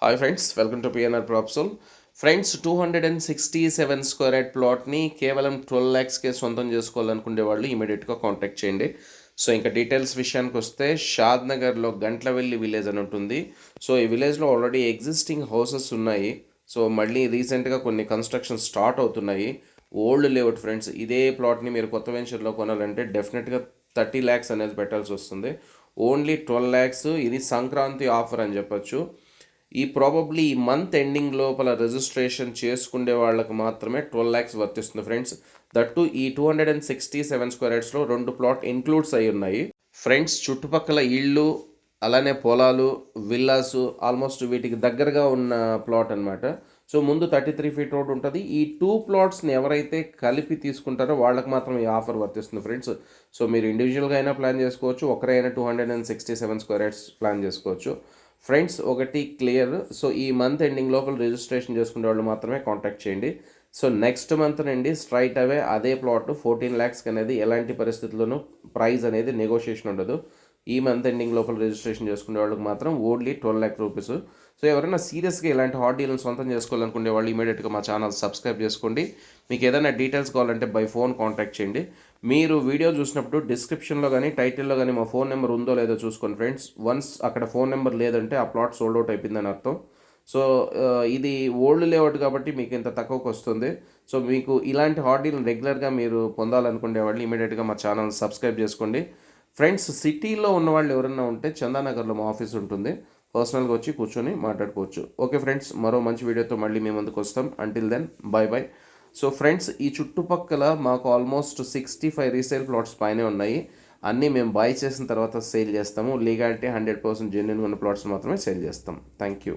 Hi friends, welcome to PNR Propsol. Friends, 267 square yard ప్లాట్ని కేవలం 12 ల్యాక్స్కే సొంతం చేసుకోవాలనుకునే వాళ్ళు ఇమీడియట్గా కాంటాక్ట్ చేయండి. సో ఇంకా డీటెయిల్స్ విషయానికి వస్తే, షాద్ నగర్లో గంట్లవెల్లి విలేజ్ అని ఉంటుంది. సో ఈ విలేజ్లో ఆల్రెడీ ఎగ్జిస్టింగ్ హౌసెస్ ఉన్నాయి. సో మళ్ళీ రీసెంట్గా కొన్ని కన్స్ట్రక్షన్ స్టార్ట్ అవుతున్నాయి. Old layout friends. ఇదే ప్లాట్ని మీరు కొత్త వెంచర్లో కొనాలంటే డెఫినెట్గా 30 ల్యాక్స్ అనేది పెట్టాల్సి వస్తుంది. ఓన్లీ 12 ల్యాక్స్. ఇది సంక్రాంతి ఆఫర్ అని చెప్పొచ్చు. ప్రాబబ్లీ ఈ మంత్ ఎండింగ్ లోపల రిజిస్ట్రేషన్ చేసుకునే వాళ్ళకి మాత్రమే 12 ల్యాక్స్ వర్తిస్తుంది ఫ్రెండ్స్. దట్టు ఈ 267 స్క్వేర్ యార్డ్స్లో 2 ప్లాట్ ఇన్క్లూడ్స్ అయి ఉన్నాయి ఫ్రెండ్స్. చుట్టుపక్కల ఇళ్ళు, అలానే పొలాలు, విల్లాసు ఆల్మోస్ట్ వీటికి దగ్గరగా ఉన్న ప్లాట్ అనమాట. సో ముందు 33 ఫీట్ రోడ్ ఉంటుంది. ఈ 2 ప్లాట్స్ని ఎవరైతే కలిపి తీసుకుంటారో వాళ్ళకి మాత్రం ఈ ఆఫర్ వర్తిస్తుంది ఫ్రెండ్స్. సో మీరు ఇండివిజువల్గా అయినా ప్లాన్ చేసుకోవచ్చు, ఒకరైనా 267 స్క్వేర్ యార్డ్స్ ప్లాన్ చేసుకోవచ్చు ఫ్రెండ్స్. ఒకటి క్లియర్. సో ఈ మంత్ ఎండింగ్ లోపల రిజిస్ట్రేషన్ చేసుకునే వాళ్ళు మాత్రమే కాంటాక్ట్ చేయండి. సో నెక్స్ట్ మంత్ నుండి స్ట్రైట్ అవే అదే ప్లాట్ 14 ల్యాక్స్కి అనేది ఎలాంటి పరిస్థితుల్లోనూ ప్రైస్ అనేది నెగోషియేషన్ ఉండదు. ఈ మంత్ ఎండింగ్ లోపల రిజిస్ట్రేషన్ చేసుకునే వాళ్ళకి మాత్రం ఓన్లీ 12 ల్యాక్ రూపీస్. సో ఎవరైనా సీరియస్గా ఇలాంటి హాట్ డీల్ని సొంతం చేసుకోవాలనుకునే వాళ్ళు ఇమీడియట్గా మా ఛానల్ సబ్స్క్రైబ్ చేసుకోండి. మీకు ఏదైనా డీటెయిల్స్ కావాలంటే బై ఫోన్ కాంటాక్ట్ చేయండి. మీరు వీడియో చూసినప్పుడు డిస్క్రిప్షన్లో కానీ టైటిల్లో కానీ మా ఫోన్ నెంబర్ ఉందో లేదో చూసుకోండి ఫ్రెండ్స్. వన్స్ అక్కడ ఫోన్ నెంబర్ లేదంటే ఆ ప్లాట్ సోల్డ్ అవుట్ అయిపోయిందని అర్థం. సో ఇది ఓల్డ్ లేఅవుట్ కాబట్టి మీకు ఇంత తక్కువకు వస్తుంది. సో మీకు ఇలాంటి హాట్ డీల్ రెగ్యులర్గా మీరు పొందాలనుకునే వాళ్ళు ఇమీడియట్గా మా ఛానల్ సబ్స్క్రైబ్ చేసుకోండి ఫ్రెండ్స్. సిటీలో ఉన్న వాళ్ళు ఎవరైనా ఉంటే చందానగర్లో మా ఆఫీస్ ఉంటుంది. పర్సనల్గా వచ్చి కూర్చొని మాట్లాడుకోవచ్చు. ఓకే ఫ్రెండ్స్, మరో మంచి వీడియోతో మళ్ళీ మీ ముందుకు వస్తాం. Until then bye bye. So friends, ఈ చుట్టుపక్కల మాకు ఆల్మోస్ట్ 65 రీసేల్ ప్లాట్స్ పైనే ఉన్నాయి. అన్నీ మేము బై చేసిన తర్వాత సేల్ చేస్తాము. లీగాలిటీ 100% జెన్యున్గా ఉన్న ప్లాట్స్ మాత్రమే సేల్ చేస్తాం. Thank you.